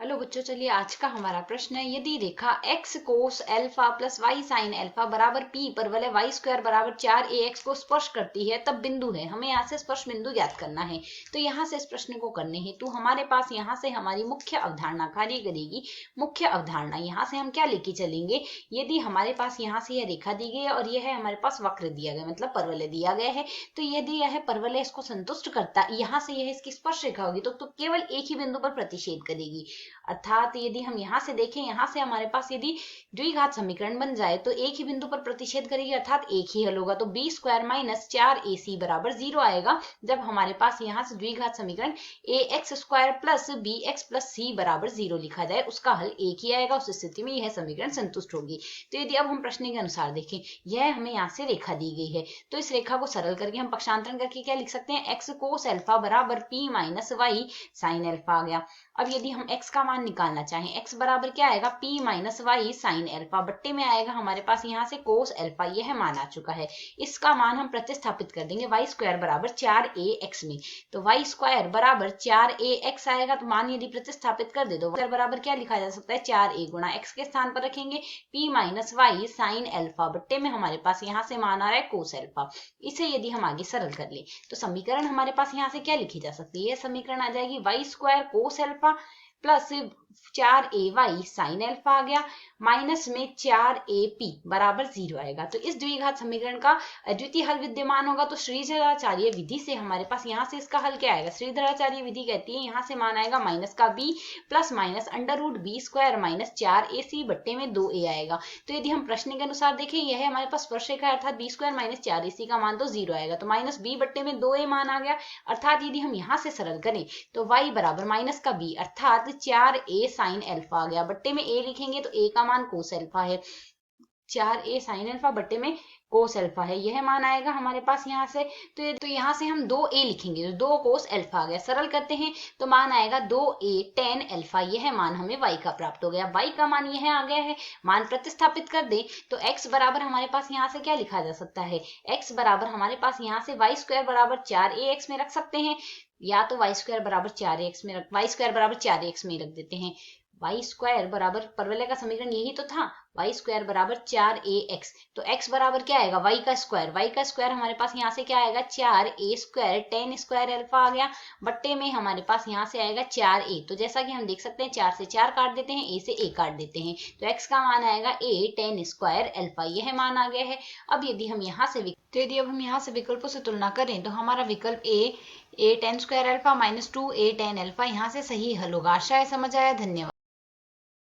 Hello बच्चों, चलिए आज का हमारा प्रश्न है, यदि रेखा x cos alpha plus y sine alpha बराबर p पर वलय y स्क्वायर बराबर 4ax को स्पर्श करती है तब बिंदु है। हमें यहाँ से स्पर्श बिंदु ज्ञात करना है। तो यहाँ से इस प्रश्न को करने हेतु हमारे पास यहाँ से हमारी मुख्य अवधारणा कार्य करेगी। मुख्य अवधारणा यहाँ से हम क्या लेके चलेंगे, यदि हमारे पास यहाँ से यह रेखा दी गई है और यह है हमारे पास वक्र दिया गया, मतलब परवलय दिया गया है, तो यदि यह परवलय इसको संतुष्ट करता, यहाँ से यह इसकी स्पर्श रेखा होगी तो केवल एक ही बिंदु पर प्रतिच्छेद करेगी। अर्थात यदि हम यहाँ से देखें, यहाँ से हमारे पास यदि द्विघात समीकरण बन जाए तो एक ही बिंदु पर प्रतिच्छेद करेगी, अर्थात एक ही हल होगा। तो बी स्क्वायर माइनस 4ac बराबर 0 आएगा जब हमारे पास यहाँ से द्विघात समीकरण ax square plus bx plus c बराबर 0 लिखा जाए, उसका हल एक ही आएगा। उस स्थिति में यह समीकरण संतुष्ट होगी। तो यदि अब हम प्रश्न के अनुसार देखें, यह हमें यहाँ से रेखा दी गई है, तो इस रेखा को सरल करके हम पक्षांतरण करके क्या लिख सकते हैं, x कोस एल्फा बराबर p minus y sine alpha आ गया। अब यदि हम x का मान निकालना चाहें, x बराबर क्या आएगा, p minus y sine alpha, बट्टे में आएगा हमारे पास यहाँ से कोस एल्फा, यह मान आ चुका है। इसका मान हम प्रतिस्थापित कर देंगे y स्क्वायर बराबर 4ax में। तो y स्क्वायर बराबर 4ax आएगा, तो मान यदि प्रतिस्थापित कर दे तो y बराबर क्या लिखा जा सकता है, 4a गुणा x के स्थान पर रखेंगे p minus y sine alpha, बट्टे में हमारे पास यहाँ से मान आ रहा है कोस एल्फा। इसे यदि हम आगे सरल कर ले तो समीकरण हमारे पास यहाँ से क्या लिखी जा सकती है, यह समीकरण आ जाएगी y square cos alpha plus 4ay sine alpha आ गया, माइनस में 4ap बराबर 0 आएगा। तो इस द्विघात समीकरण का अद्वितीय हल विद्यमान होगा। तो श्रीधराचार्य विधि से हमारे पास यहाँ से इसका हल क्या आएगा, श्रीधराचार्य विधि कहती है यहाँ से मान आएगा माइनस का b plus minus under root b square minus 4ac बट्टे में 2a आएगा। तो यदि हम प्रश्न के अनुसार देखें, यह हमारे पास स्पर्श रेखा है, अर्थात बी स्क्वायर माइनस 4ac का मान तो 0 आएगा, तो माइनस b बट्टे में 2a मान आ गया। अर्थात यदि हम यहाँ से सरल करें तो y बराबर माइनस का b अर्थात 4a साइन एल्फा आ गया, बट्टे में a लिखेंगे तो a का मान कोस एल्फा है, 4a साइन एल्फा बट्टे में कोस एल्फा है, यह मान आएगा हमारे पास यहाँ से। तो यहाँ से हम 2a लिखेंगे तो 2 कोस एल्फा आ गया। सरल करते हैं तो मान आएगा 2a tan एल्फा, यह मान हमें y का प्राप्त हो गया। y का मान यह आ गया है, मान प्रतिस्थापित कर दें तो x बराबर हमारे पास यहाँ से क्या लिखा जा सकता है, x बराबर हमारे पास यहाँ से y स्क्वायर बराबर 4ax में रख सकते हैं, या तो y स्क्वायर बराबर 4ax में y स्क्वायर बराबर 4ax में रख देते हैं। y स्क्वायर बराबर परवलय का समीकरण यही तो था, y स्क्वायर बराबर 4ax, तो x बराबर क्या आएगा, y का स्क्वायर हमारे पास यहाँ से क्या आएगा 4a square tan square alpha आ गया, बट्टे में हमारे पास यहाँ से आएगा 4a। तो जैसा कि हम देख सकते हैं 4 से 4 काट देते हैं, a से a काट देते हैं, तो x का मान आएगा a tan स्क्वायर एल्फा, यह मान आ गया है। अब यदि हम यहाँ से विकल्पों से तुलना करें तो हमारा विकल्प a tan square alpha minus 2a tan alpha यहाँ से सही हल होगा। आशा है समझ आया। धन्यवाद।